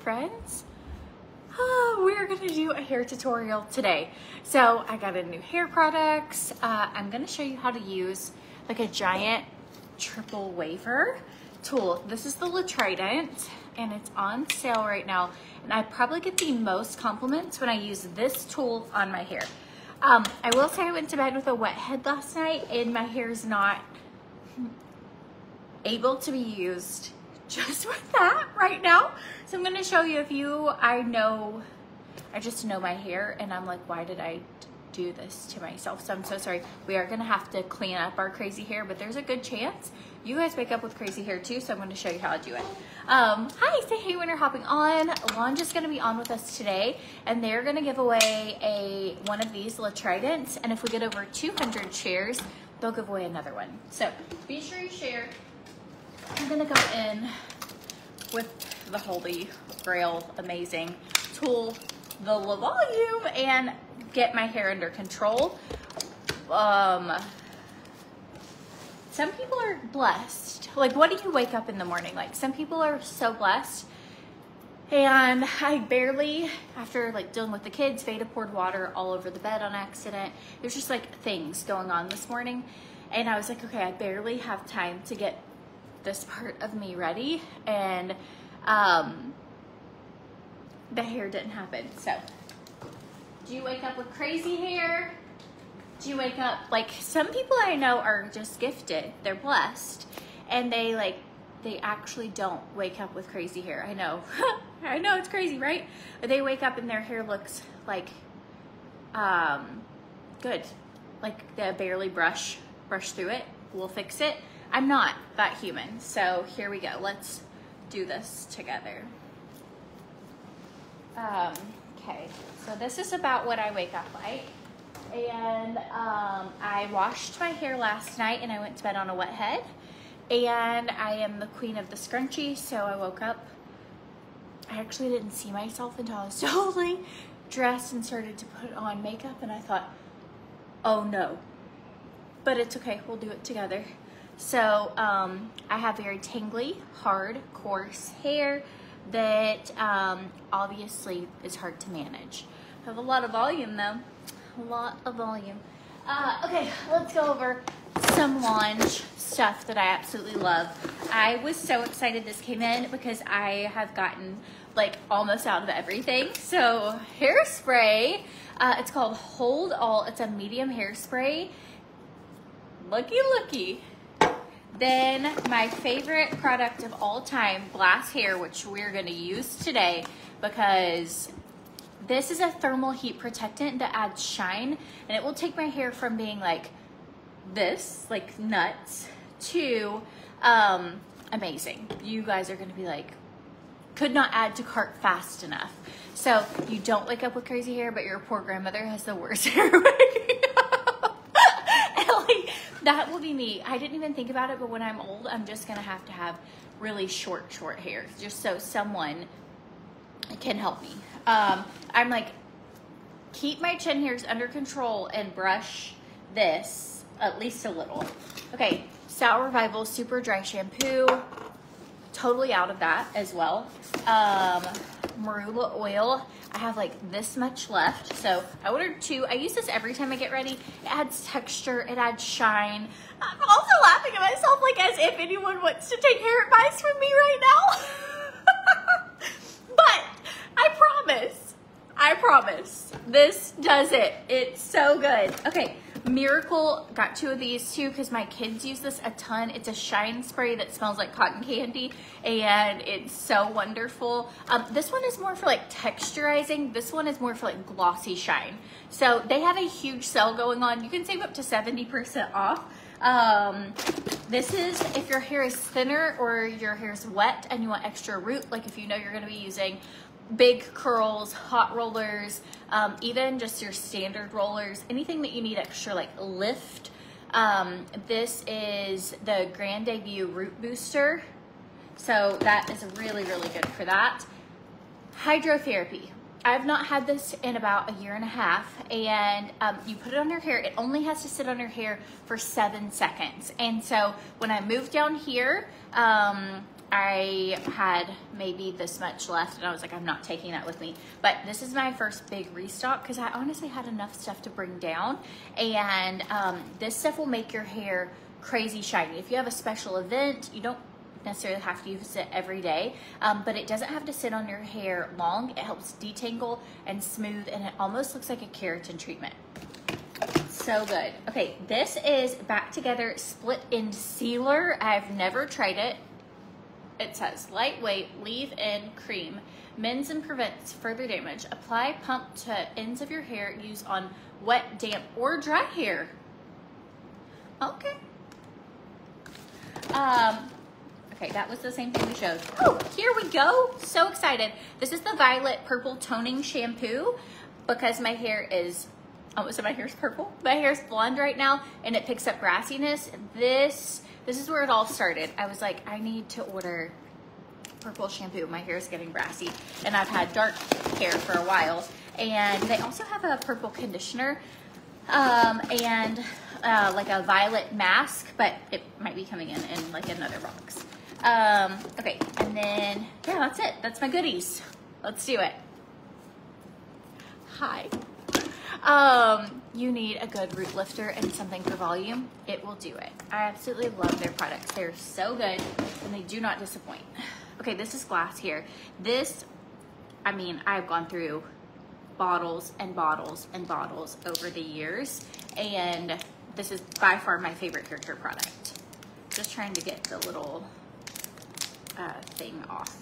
friends. We're gonna do a hair tutorial today. So I got a new hair products. I'm gonna show you how to use like a giant triple waver tool. This is the Tridente and it's on sale right now. And I probably get the most compliments when I use this tool on my hair. I will say I went to bed with a wet head last night and my hair is not able to be used just with that right now. So I'm gonna show you I just know my hair and I'm like, why did I do this to myself? So I'm so sorry. We are gonna have to clean up our crazy hair, but there's a good chance you guys wake up with crazy hair too, so I'm gonna show you how to do it. Hi, say hey when you're hopping on. Lonja's gonna be on with us today and they're gonna give away one of these Tridentes, and if we get over 200 shares, they'll give away another one. So be sure you share. I'm gonna go in with the holy grail amazing tool, the low volume, and get my hair under control. Some people are blessed. Like, what do you wake up in the morning? Like, some people are so blessed. And I barely, after like dealing with the kids, Veda poured water all over the bed on accident. There's just like things going on this morning. And I was like, okay, I barely have time to get this part of me ready. And the hair didn't happen. So, do you wake up with crazy hair? Do you wake up, like some people I know are just gifted, they're blessed, and they actually don't wake up with crazy hair. I know, I know it's crazy, right? But they wake up and their hair looks like, good. Like they barely brush through it. We'll fix it. I'm not that human. So here we go. Let's do this together. Okay, so this is about what I wake up like. And I washed my hair last night and I went to bed on a wet head. And I am the queen of the scrunchie, so I woke up. I actually didn't see myself until I was totally dressed and started to put on makeup, and I thought, oh no. But it's okay, we'll do it together. So I have very tangly, hard, coarse hair that obviously is hard to manage. I have a lot of volume though. A lot of volume. Okay, let's go over some Lonj stuff that I absolutely love. I was so excited this came in because I have gotten like almost out of everything. So Hairspray, it's called Hold All. It's a medium hairspray. Looky, looky. Then my favorite product of all time, glass hair, which we're gonna use today because this is a thermal heat protectant that adds shine, and it will take my hair from being like this, like nuts, to amazing. You guys are gonna be like, could not add to cart fast enough. So you don't wake up with crazy hair, but your poor grandmother has the worst hair waking up. And like, that will be me. I didn't even think about it, but when I'm old, I'm just gonna have to have really short hair, just so someone can help me. I'm like, keep my chin hairs under control and brush this at least a little. Okay, Sour Revival Super Dry Shampoo, totally out of that as well. Marula Oil, I have like this much left, so I ordered 2. I use this every time I get ready. It adds texture, it adds shine. I'm also laughing at myself like as if anyone wants to take hair advice from me right now. But I promise, this does it. It's so good. Okay, Miracle, got 2 of these too because my kids use this a ton. It's a shine spray that smells like cotton candy and it's so wonderful. This one is more for like texturizing. This one is more for like glossy shine. So they have a huge sale going on. You can save up to 70% off. This is if your hair is thinner or your hair is wet and you want extra root, like if you know you're going to be using big curls, hot rollers, even just your standard rollers, anything that you need extra like lift. This is the Grand Debut Root Booster. So that is really, really good for that. Hydrotherapy. I've not had this in about 1.5 years, and you put it on your hair. It only has to sit on your hair for 7 seconds. And so when I moved down here, I had maybe this much left and I was like, I'm not taking that with me. But this is my first big restock because I honestly had enough stuff to bring down. And this stuff will make your hair crazy shiny. If you have a special event, you don't necessarily have to use it every day, but it doesn't have to sit on your hair long. It helps detangle and smooth, and it almost looks like a keratin treatment. So good. Okay, this is Back Together Split End Sealer. I've never tried it. It says lightweight leave-in cream, mends and prevents further damage. Apply, pump to ends of your hair. Use on wet, damp, or dry hair. Okay. Okay, that was the same thing we showed. Oh, here we go. So excited. This is the Violet Purple Toning Shampoo because my hair is, almost said my hair's purple. My hair's blonde right now and it picks up grassiness. This is where it all started. I was like, I need to order purple shampoo. My hair is getting brassy and I've had dark hair for a while. And they also have a purple conditioner and like a violet mask, but it might be coming in like another box. Okay, and then, yeah, that's it. That's my goodies. Let's do it. Hi. You need a good root lifter and something for volume. It will do it. I absolutely love their products. They're so good and they do not disappoint. Okay, this is glass here. This, I mean, I've gone through bottles and bottles and bottles over the years, and this is by far my favorite hair care product. Just trying to get the little thing off.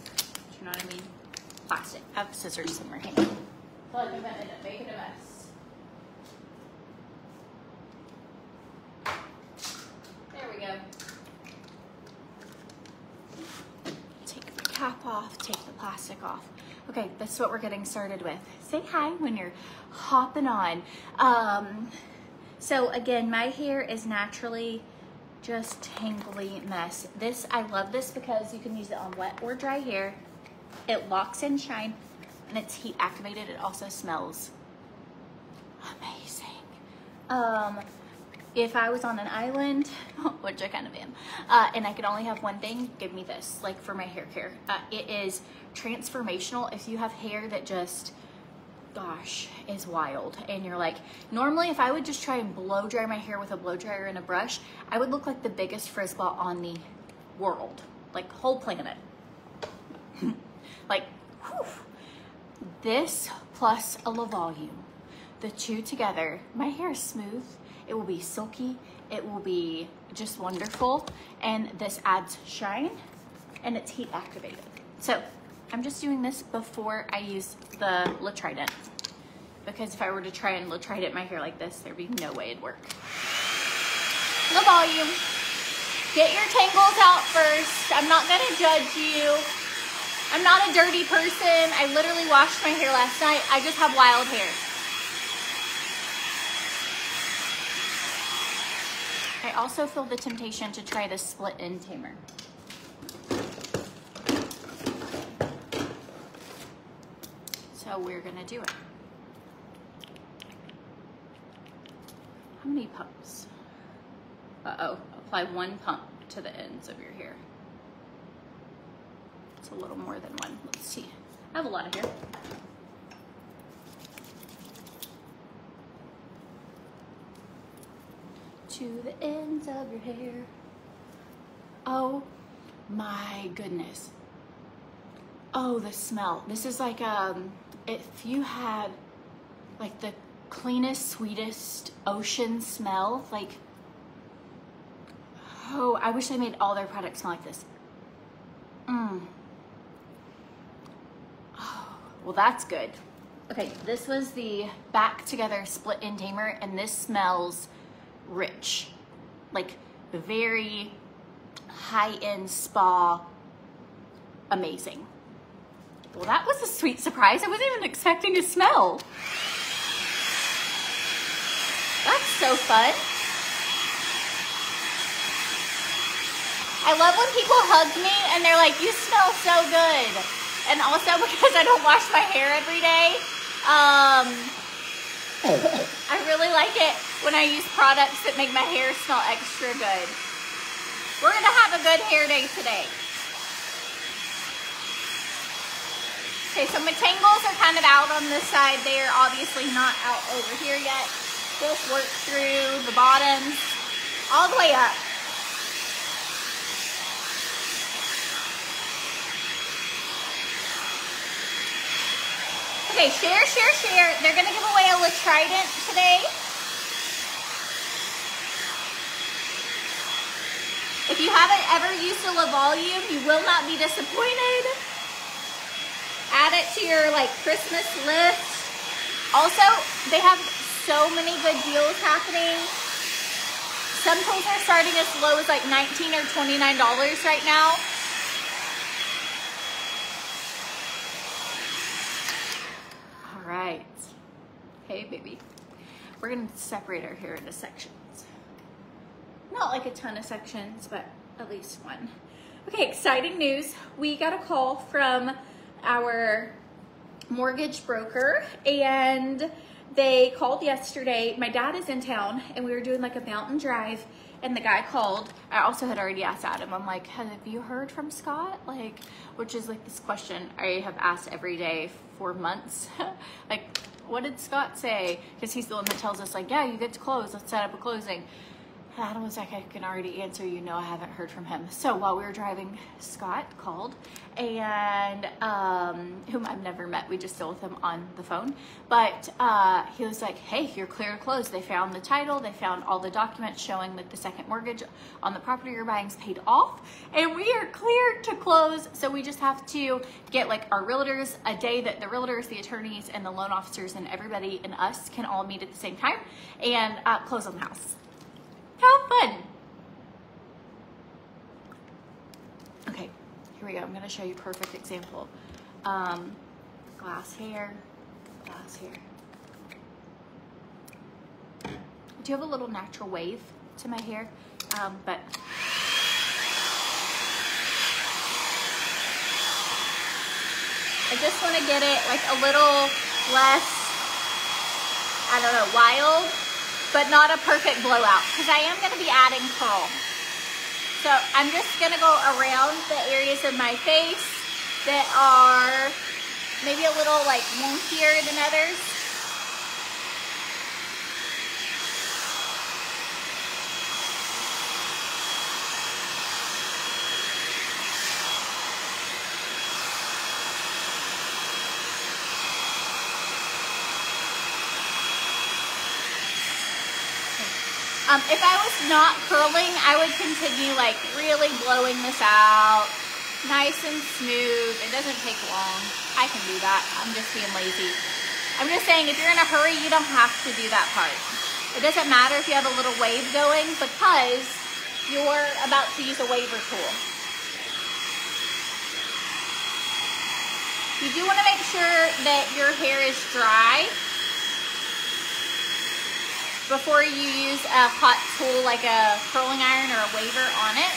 Do you know what I mean? Plastic. I have scissors somewhere. Hang on. I feel like I'm gonna end up making a mess. There we go. Take the cap off, take the plastic off. Okay, that's what we're getting started with. Say hi when you're hopping on. So again, my hair is naturally just tangly mess. This, I love this because you can use it on wet or dry hair. It locks in shine and it's heat activated. It also smells amazing. If I was on an island, which I kind of am, and I could only have one thing, give me this, like for my hair care. It is transformational. If you have hair that just, gosh, is wild, and you're like, normally if I would just try and blow dry my hair with a blow dryer and a brush, I would look like the biggest frizz ball on the world, like whole planet. Like, whew. This plus a La Volume, the two together, my hair is smooth. It will be silky. It will be just wonderful. And this adds shine and it's heat activated. So I'm just doing this before I use the La Trident, because if I were to try and La Trident my hair like this, there'd be no way it'd work. La Volume. Get your tangles out first. I'm not gonna judge you. I'm not a dirty person. I literally washed my hair last night. I just have wild hair. I also feel the temptation to try the split end tamer. So we're gonna do it. How many pumps? Uh-oh, apply one pump to the ends of your hair. It's a little more than one. Let's see. I have a lot of hair. To the ends of your hair. Oh my goodness. Oh, the smell. This is like, if you had like the cleanest, sweetest ocean smell, like, oh, I wish they made all their products smell like this. Oh, well, that's good. Okay, this was the Back Together Split End Tamer, and this smells rich, like very high-end spa, amazing. Well, that was a sweet surprise. I wasn't even expecting to smell. That's so fun. I love when people hug me and they're like, you smell so good. And also because I don't wash my hair every day, I really like it when I use products that make my hair smell extra good. We're gonna have a good hair day today. Okay, so my tangles are kind of out on this side. They are obviously not out over here yet. Just work through the bottoms all the way up. Okay, share, share, share. They're gonna give away a Trident today. If you haven't ever used a La Volume, you will not be disappointed. Add it to your like Christmas list. Also, they have so many good deals happening. Some tools are starting as low as like $19 or $29 right now. All right. Hey, baby. We're gonna separate our hair into sections. Not like a ton of sections, but at least one. Okay, exciting news. We got a call from our mortgage broker and they called yesterday. My dad is in town and we were doing like a mountain drive and the guy called. I also had already asked Adam, I'm like, have you heard from Scott? Like, which is like this question I have asked every day for months. Like, what did Scott say? Because he's the one that tells us like, yeah, you get to close, let's set up a closing. Adam was like, I can already answer you, no, I haven't heard from him. So while we were driving, Scott called, and whom I've never met, we just deal with him on the phone. But he was like, hey, you're clear to close. They found the title, they found all the documents showing that the second mortgage on the property you're buying is paid off, and we are cleared to close. So we just have to get like our realtors, a day that the realtors, the attorneys, and the loan officers, and everybody and us can all meet at the same time and close on the house. How fun. Okay, here we go. I'm going to show you a perfect example. Glass hair, glass hair. I do have a little natural wave to my hair, but I just want to get it like a little less, I don't know, wild, but not a perfect blowout, because I am going to be adding curl. So I'm just going to go around the areas of my face that are maybe a little like wonkier than others. If I was not curling, I would continue like really blowing this out, nice and smooth. It doesn't take long. I can do that. I'm just being lazy. I'm just saying, if you're in a hurry, you don't have to do that part. It doesn't matter if you have a little wave going because you're about to use a waver tool. You do want to make sure that your hair is dry before you use a hot tool like a curling iron or a waver on it.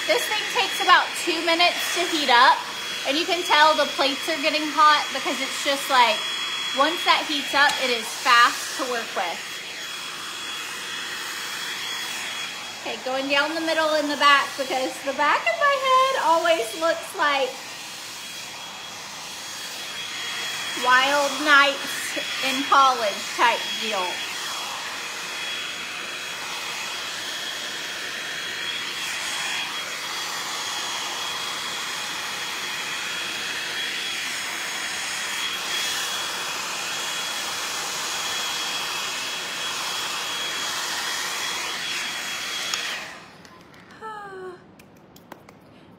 This thing takes about 2 minutes to heat up, and you can tell the plates are getting hot because it's just like, once that heats up, it is fast to work with. Okay, going down the middle and the back, because the back of my head always looks like Wild Nights in college type deal.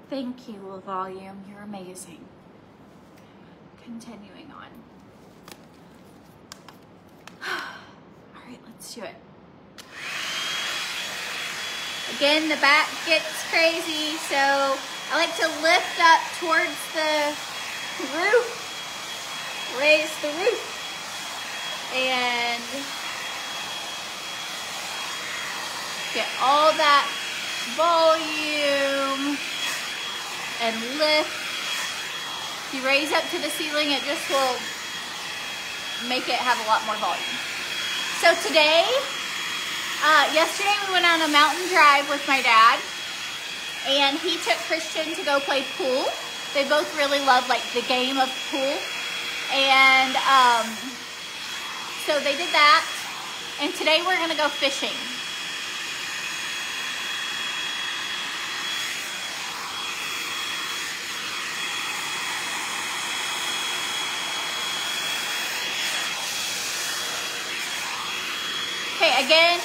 Thank you, La Volume. You're amazing. Continuing on. All right, let's do it. Again, the back gets crazy, so I like to lift up towards the roof, raise the roof. and get all that volume and lift. If you raise up to the ceiling, it just will make it have a lot more volume. So today, yesterday we went on a mountain drive with my dad, and he took Christian to go play pool. They both really love like the game of pool. And so they did that. And today we're gonna go fishing. Okay, again,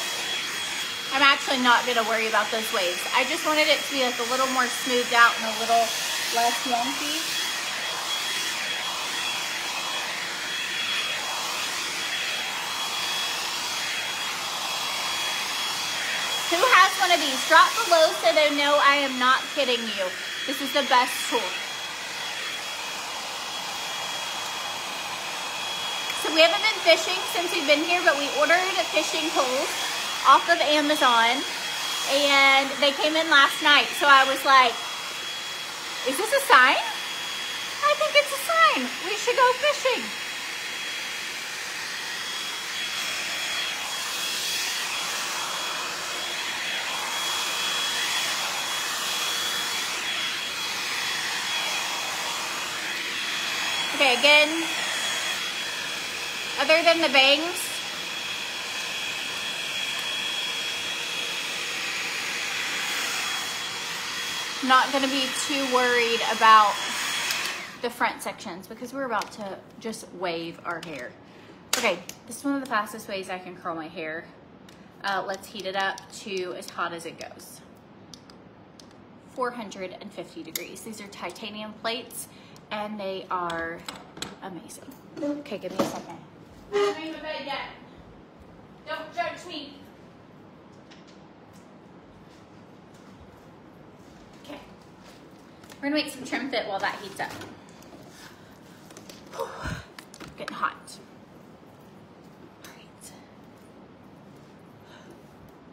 I'm actually not gonna worry about those waves. I just wanted it to be like a little more smoothed out and a little less lumpy. Who has one of these? Drop below so they know I am not kidding you. This is the best tool. So we haven't been fishing since we've been here, but we ordered fishing poles off of Amazon, and they came in last night. So I was like, is this a sign? I think it's a sign. We should go fishing. Okay, again, other than the bangs, I'm not going to be too worried about the front sections because we're about to just wave our hair. Okay, this is one of the fastest ways I can curl my hair. Let's heat it up to as hot as it goes. 450 degrees. These are titanium plates and they are amazing. Okay, give me a second. I'm not in bed yet. Don't judge me. Okay. We're gonna make some trim fit while that heats up. Whew. Getting hot. All right.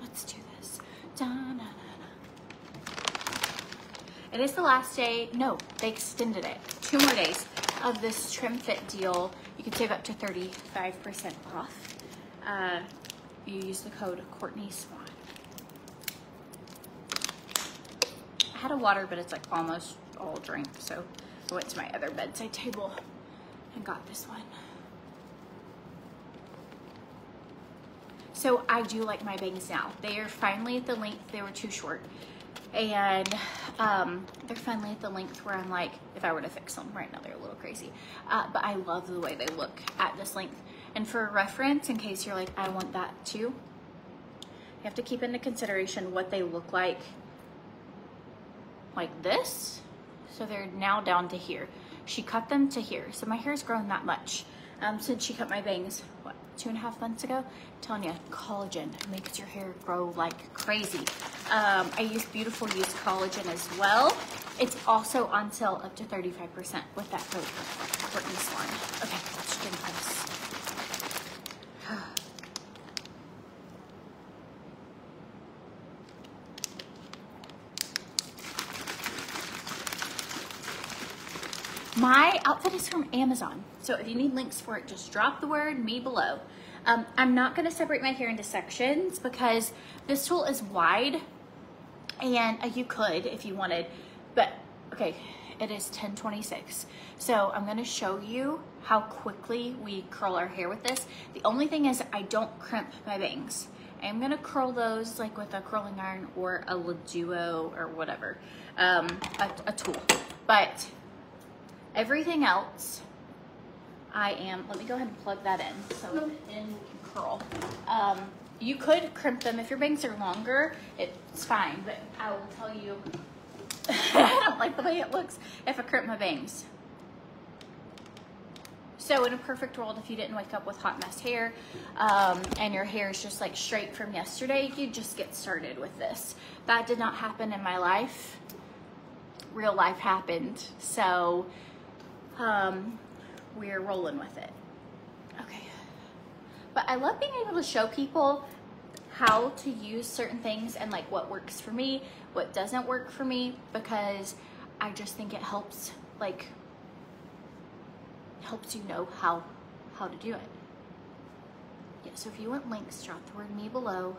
Let's do this. Da-na-na-na. It is the last day. No, they extended it. 2 more days of this trim fit deal. You can save up to 35% off. You use the code Courtney Swan. I had a water, but it's like almost all drink, so I went to my other bedside table and got this one. So I do like my bangs now. They are finally at the length. They were too short. And they're finally at the length where I'm like, if I were to fix them right now, they're a little crazy. But I love the way they look at this length. And for reference, in case you're like, I want that too, you have to keep into consideration what they look like this. So they're now down to here. She cut them to here. So my hair's grown that much since she cut my bangs, what, 2.5 months ago? I'm telling you, collagen makes your hair grow like crazy. I use Beautiful Use collagen as well. It's also on sale up to 35% with that code, Courtney Swan. Okay, let's drink this. My outfit is from Amazon. So if you need links for it, just drop the word me below. I'm not gonna separate my hair into sections because this tool is wide and you could if you wanted, but okay, it is 10:26. So I'm gonna show you how quickly we curl our hair with this. The only thing is I don't crimp my bangs. I'm gonna curl those like with a curling iron or a Duo or whatever, a tool. But everything else, let me go ahead and plug that in so it can curl. You could crimp them if your bangs are longer, it's fine, but I will tell you, I don't like the way it looks if I crimp my bangs. So in a perfect world, if you didn't wake up with hot mess hair and your hair is just like straight from yesterday, you just get started with this. That did not happen in my life. Real life happened. So we're rolling with it. Okay. I love being able to show people how to use certain things and like what works for me, what doesn't work for me, because I just think it helps, like, helps you know how to do it. Yeah, so if you want links, drop the word me below.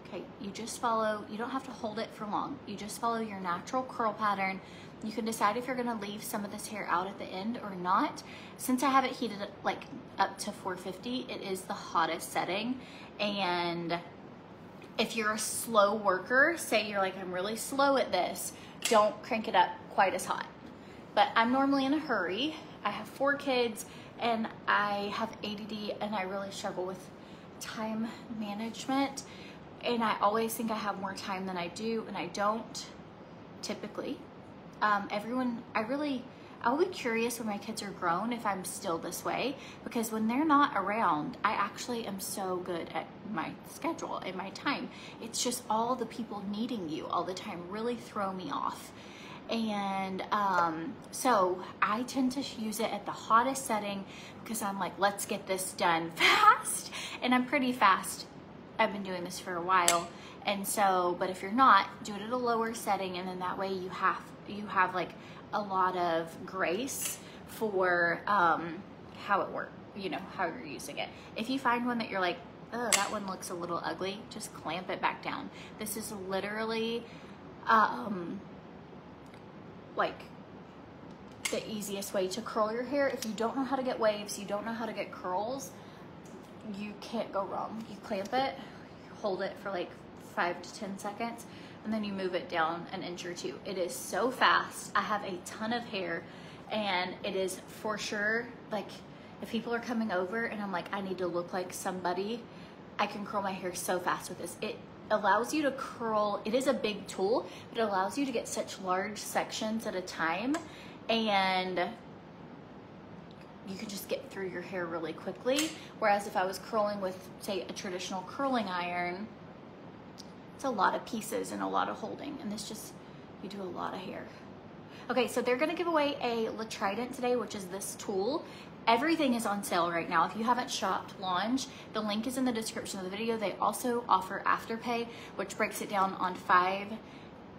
Okay, you just follow, you don't have to hold it for long. You just follow your natural curl pattern. You can decide if you're gonna leave some of this hair out at the end or not. Since I have it heated like up to 450, it is the hottest setting. And if you're a slow worker, say you're like, I'm really slow at this, don't crank it up quite as hot. But I'm normally in a hurry. I have 4 kids and I have ADD and I really struggle with time management. And I always think I have more time than I do, and I don't typically. I'll be curious when my kids are grown if I'm still this way, because when they're not around, I actually am so good at my schedule and my time. It's just all the people needing you all the time really throw me off. And so I tend to use it at the hottest setting because I'm like, let's get this done fast. And I'm pretty fast. I've been doing this for a while. And so, but if you're not, do it at a lower setting, and then that way you have like a lot of grace for how it works, you know, how you're using it. If you find one that you're like, oh, that one looks a little ugly, just clamp it back down. This is literally like the easiest way to curl your hair. If you don't know how to get waves, you don't know how to get curls, you can't go wrong. You clamp it, hold it for like 5 to 10 seconds, and then you move it down an inch or 2. It is so fast. I have a ton of hair, and it is for sure, like, if people are coming over and I'm like, I need to look like somebody, I can curl my hair so fast with this. It allows you to curl, it is a big tool, but it allows you to get such large sections at a time, and you can just get through your hair really quickly. Whereas if I was curling with, say, a traditional curling iron, it's a lot of pieces and a lot of holding, and this just, you do a lot of hair. Okay, so they're gonna give away a Tridente today, which is this tool. Everything is on sale right now. If you haven't shopped Launch, the link is in the description of the video. They also offer Afterpay, which breaks it down on 5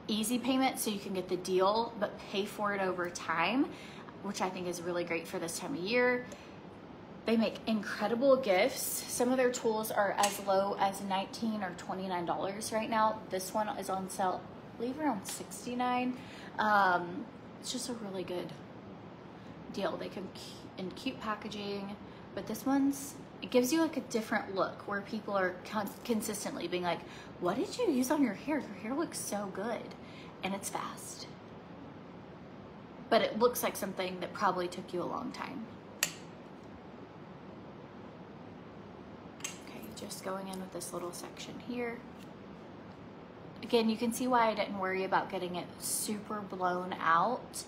easy payments, so you can get the deal, but pay for it over time, which I think is really great for this time of year. They make incredible gifts. Some of their tools are as low as $19 or $29 right now. This one is on sale, I believe, around $69. It's just a really good deal. They come in cute packaging, but this one's, it gives you like a different look where people are consistently being like, what did you use on your hair? Your hair looks so good. And it's fast. But it looks like something that probably took you a long time. Okay, just going in with this little section here. Again, you can see why I didn't worry about getting it super blown out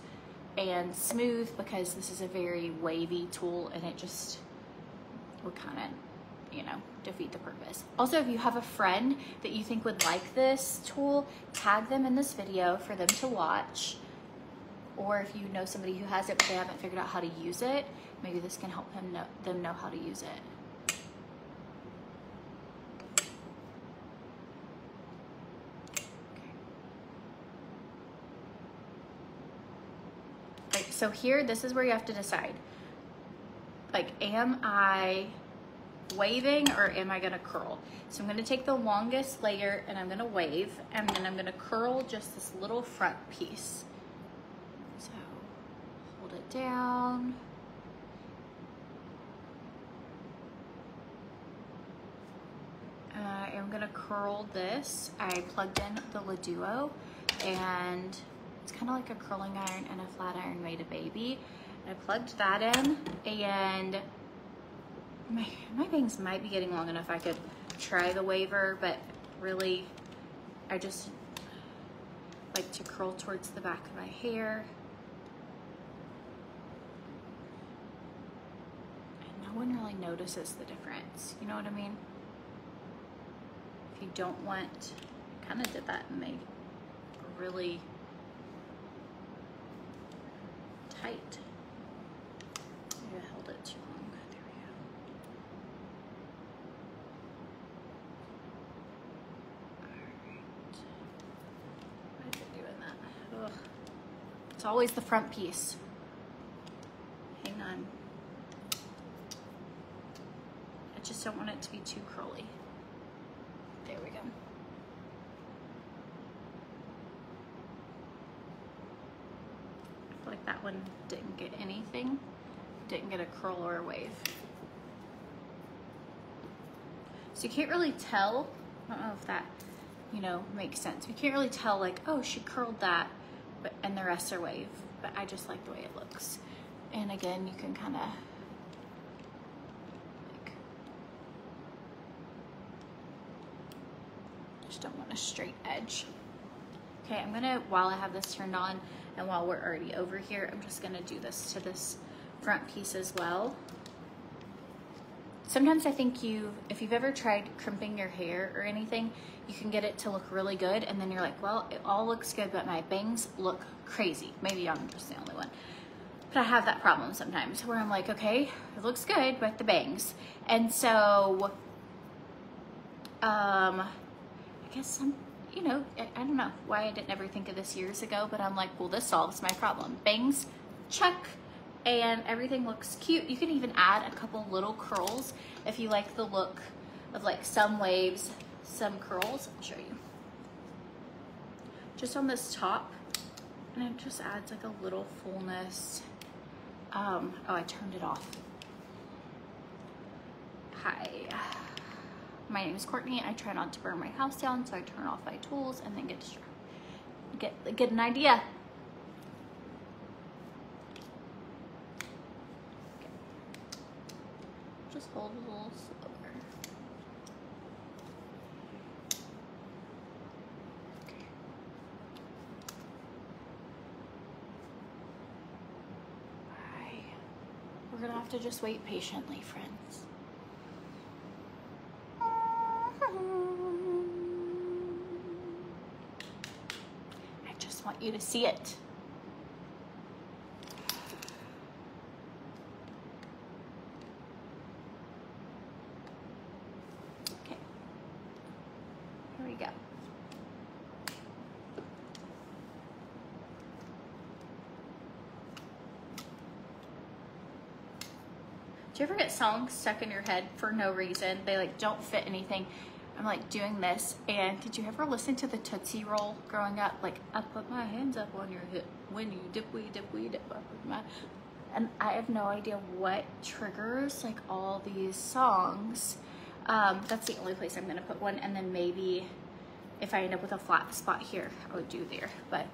and smooth, because this is a very wavy tool and it just would kind of, you know, defeat the purpose. Also, if you have a friend that you think would like this tool, tag them in this video for them to watch. Or if you know somebody who has it but they haven't figured out how to use it, maybe this can help them know how to use it. Okay. Right, so here, this is where you have to decide. Like, am I waving or am I gonna curl? So I'm gonna take the longest layer and I'm gonna wave, and then I'm gonna curl just this little front piece. So hold it down. I'm gonna curl this. I plugged in the Duo, and it's kind of like a curling iron and a flat iron made a baby. I plugged that in, and my bangs might be getting long enough I could try the waver, but really I just like to curl towards the back of my hair. And no one really notices the difference, you know what I mean? If you don't want, I kind of did that and made really tight. Maybe I held it too long. There we It's always the front piece. Hang on. I just don't want it to be too curly. There we go. I feel like that one didn't get anything. Didn't get a curl or a wave. So you can't really tell. I don't know if that, you know, makes sense. You can't really tell like, oh, she curled that, but and the rest are wave. But I just like the way it looks. And again, you can kind of like, just don't want a straight edge. Okay, I'm gonna, while I have this turned on and while we're already over here, I'm just gonna do this to this front piece as well. Sometimes I think if you've ever tried crimping your hair or anything, you can get it to look really good and then you're like, well, it all looks good, but my bangs look crazy. Maybe I'm just the only one. But I have that problem sometimes where I'm like, okay, it looks good, but the bangs. And so, I guess you know, I don't know why I didn't ever think of this years ago, but I'm like, well, this solves my problem. Bangs, check. And everything looks cute. You can even add a couple little curls if you like the look of like some waves, some curls. I'll show you. Just on this top, and it just adds like a little fullness. Oh, I turned it off. Hi, my name is Courtney. I try not to burn my house down, so I turn off my tools and then get an idea. Just hold a little slower. Okay. Bye. We're gonna have to just wait patiently, friends. I just want you to see it. Go. Do you ever get songs stuck in your head for no reason? They like don't fit anything. I'm like doing this, and did you ever listen to the Tootsie Roll growing up? Like, I put my hands up on your hip when you dip, we dip, we dip up with my. And I have no idea what triggers like all these songs. That's the only place I'm gonna put one, and then maybe if I end up with a flat spot here, I would do there. But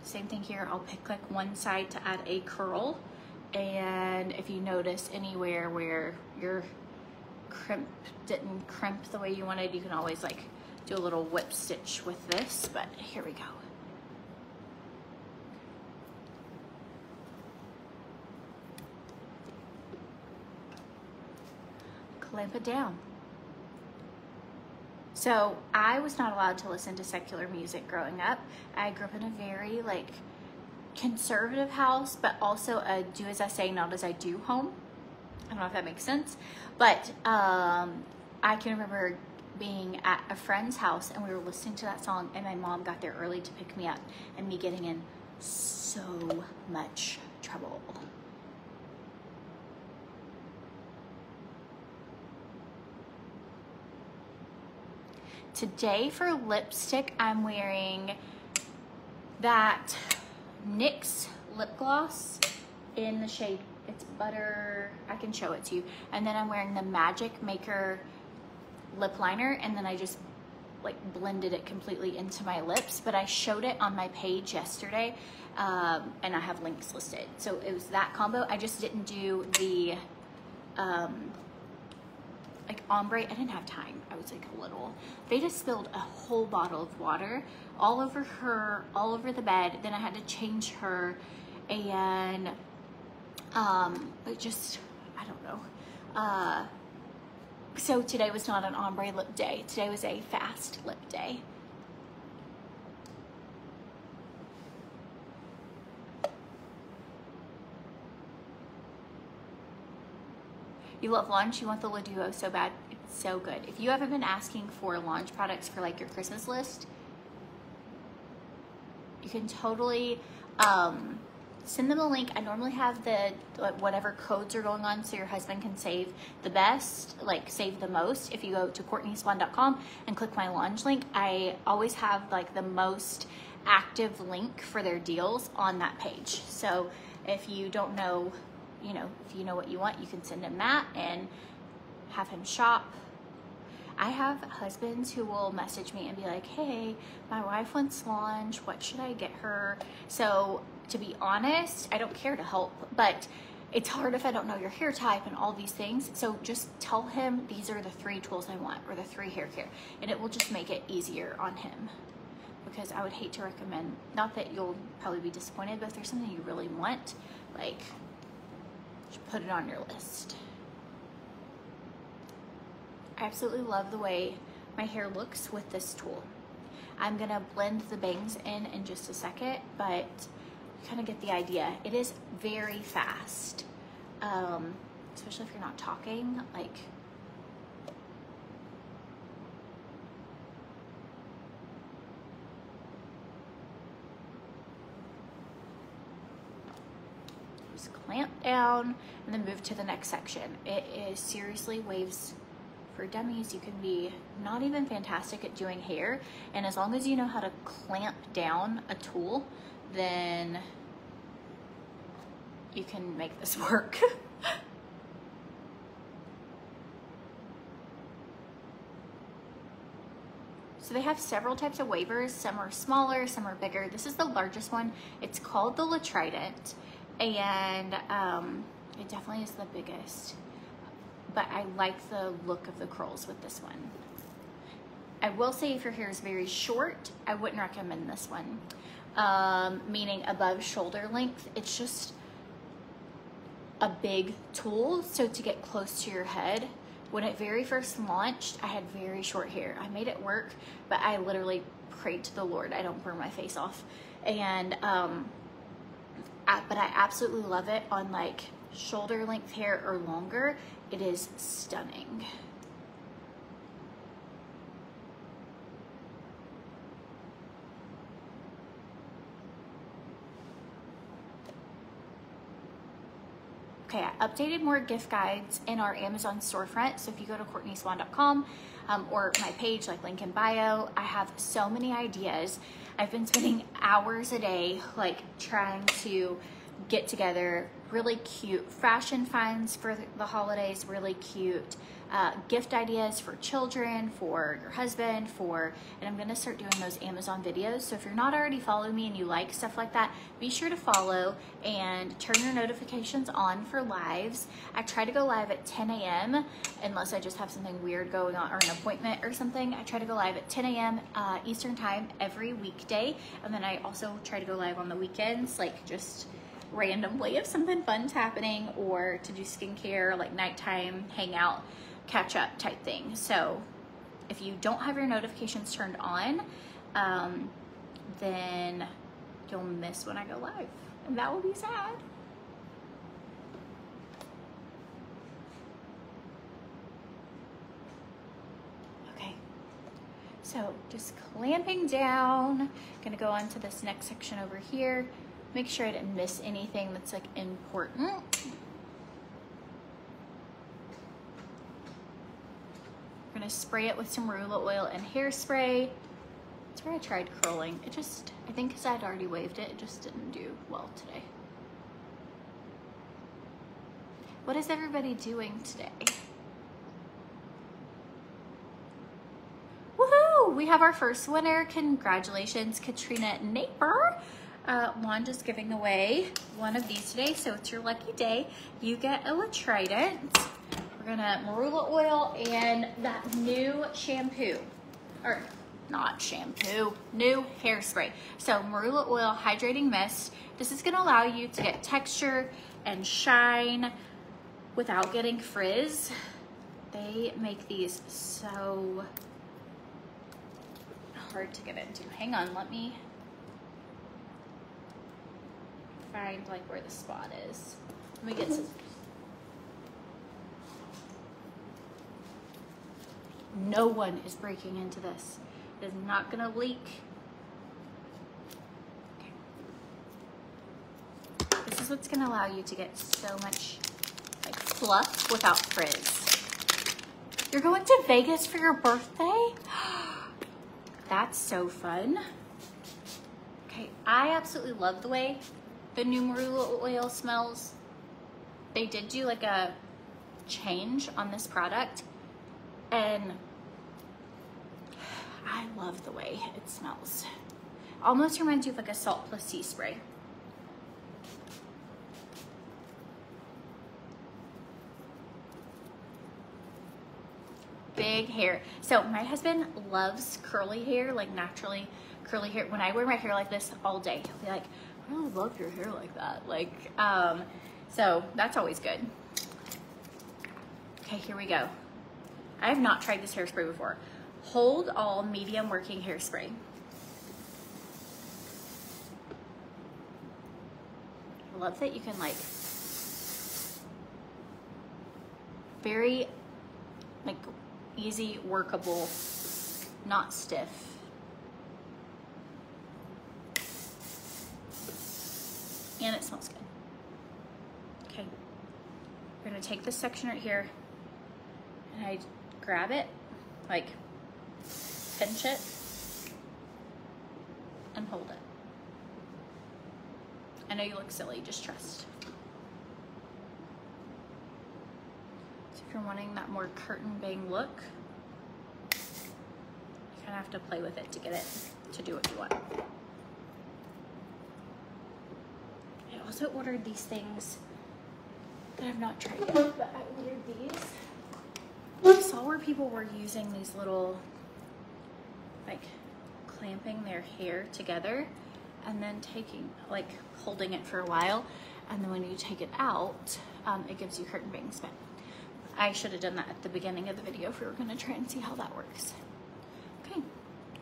same thing here, I'll pick like one side to add a curl. And if you notice anywhere where your crimp didn't crimp the way you wanted, you can always like do a little whip stitch with this, but here we go. Clamp it down. So I was not allowed to listen to secular music growing up. I grew up in a very like conservative house, but also a do as I say, not as I do home. I don't know if that makes sense, but I can remember being at a friend's house and we were listening to that song and my mom got there early to pick me up and me getting in so much trouble. Today for lipstick, I'm wearing that NYX lip gloss in the shade, it's Butter, I can show it to you. And then I'm wearing the Magic Maker lip liner, and then I just like blended it completely into my lips, but I showed it on my page yesterday, and I have links listed. So it was that combo. I just didn't do the like ombre. I didn't have time. I was like a little. They just spilled a whole bottle of water all over her, all over the bed. Then I had to change her, and it just, I don't know. So today was not an ombre lip day. Today was a fast lip day. You love Launch, you want the Le Duo so bad. It's so good. If you haven't been asking for Launch products for like your Christmas list, you can totally Send them a link. I normally have the whatever codes are going on so your husband can save the best, like save the most. If you go to CourtneySwan.com and click my launch link, I always have like the most active link for their deals on that page. So if you don't know, if you know what you want, you can send him that and have him shop. I have husbands who will message me and be like, hey, my wife wants launch, what should I get her? So to be honest, I don't care to help, but it's hard if I don't know your hair type and all these things. So just tell him these are the 3 tools I want, or the 3 hair care, and it will just make it easier on him. Because I would hate to recommend, not that you'll probably be disappointed, but if there's something you really want, like, just put it on your list. I absolutely love the way my hair looks with this tool. I'm gonna blend the bangs in just a second, but you kind of get the idea. It is very fast, especially if you're not talking, like, just clamp down and then move to the next section. It is seriously waves for dummies. You can be not even fantastic at doing hair, and as long as you know how to clamp down a tool, then you can make this work. So they have several types of wavers. Some are smaller, some are bigger. This is the largest one. It's called the Tridente, and it definitely is the biggest. But I like the look of the curls with this one. I will say if your hair is very short, I wouldn't recommend this one. Meaning above shoulder length, it's just a big tool. So to get close to your head, when it very first launched, I had very short hair. I made it work, but I literally prayed to the Lord I don't burn my face off. And, but I absolutely love it on like shoulder length hair or longer. It is stunning. Okay, I updated more gift guides in our Amazon storefront. So if you go to CourtneySwan.com or my page, like link in bio, I have so many ideas. I've been spending hours a day like trying to get together really cute fashion finds for the holidays, really cute gift ideas for children, for your husband, and I'm gonna start doing those Amazon videos. So if you're not already following me and you like stuff like that, be sure to follow and turn your notifications on for lives. I try to go live at 10 a.m. unless I just have something weird going on or an appointment or something. I try to go live at 10 a.m. Eastern time every weekday. And then I also try to go live on the weekends, like just randomly if something fun's happening, or to do skincare, like nighttime hangout, catch up type thing. So if you don't have your notifications turned on, then you'll miss when I go live, and that will be sad. Okay, so just clamping down, gonna go on to this next section over here. Make sure I didn't miss anything that's like important. We're gonna spray it with some Marula Oil and Hairspray. That's where I tried curling. It just, I think because I'd already waved it, it just didn't do well today. What is everybody doing today? Woohoo! We have our first winner. Congratulations, Katrina Naper. Juan just giving away one of these today, so it's your lucky day. You get a Tridente. We're gonna Marula Oil and that new shampoo, or not shampoo, new hairspray. So Marula Oil Hydrating Mist. This is gonna allow you to get texture and shine without getting frizz. They make these so hard to get into. Hang on, let me find like where the spot is. Let me get some. No one is breaking into this. It is not gonna leak. Okay. is what's gonna allow you to get so much like fluff without frizz. You're going to Vegas for your birthday? That's so fun. Okay, I absolutely love the way the new Marula oil smells. They did do like a change on this product, and I love the way it smells. Almost reminds you of like a salt plus sea spray. Big hair. So my husband loves curly hair, like naturally curly hair. When I wear my hair like this all day, he'll be like, I really love your hair like that. Like, so that's always good. Okay, here we go. I have not tried this hairspray before. Hold All Medium Working Hairspray. I love that you can like, very like easy, workable, not stiff. And it smells good. Okay, we're gonna take this section right here and I grab it, like pinch it and hold it. I know you look silly, just trust. So if you're wanting that more curtain bang look, you kind of have to play with it to get it to do what you want. I also ordered these things that I've not tried yet, but I ordered these. I saw where people were using these little, like clamping their hair together and then taking, like holding it for a while. And then when you take it out, it gives you curtain bangs. But I should have done that at the beginning of the video if we were gonna try and see how that works. Okay,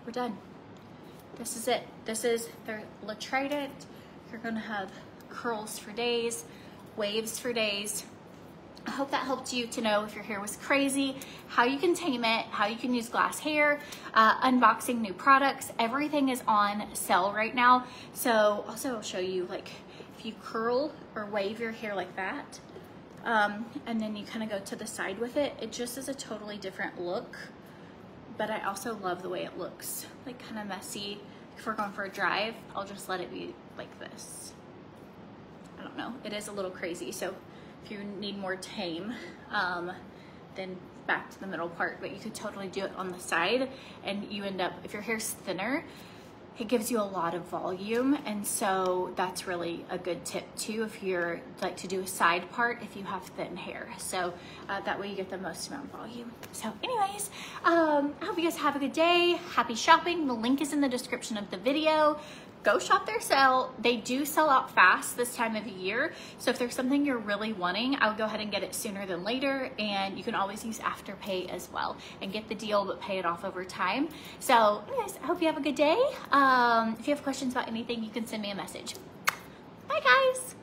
we're done. This is it. This is their Trident. You're gonna have curls for days, waves for days. I hope that helped you to know if your hair was crazy, how you can tame it, how you can use glass hair, unboxing new products. Everything is on sale right now. So also I'll show you, like if you curl or wave your hair like that, and then you kind of go to the side with it, it just is a totally different look. But I also love the way it looks, like kind of messy. If we're going for a drive, I'll just let it be like this. I don't know, it is a little crazy. So if you need more tame, then back to the middle part, but you could totally do it on the side, and you end up, if your hair's thinner, it gives you a lot of volume, and so that's really a good tip too if you're like to do a side part if you have thin hair. So that way you get the most amount of volume. So anyways, I hope you guys have a good day. Happy shopping. The link is in the description of the video. Go shop their sale. They do sell out fast this time of year. So if there's something you're really wanting, I would go ahead and get it sooner than later. And you can always use Afterpay as well and get the deal, but pay it off over time. So anyways, I hope you have a good day. If you have questions about anything, you can send me a message. Bye guys.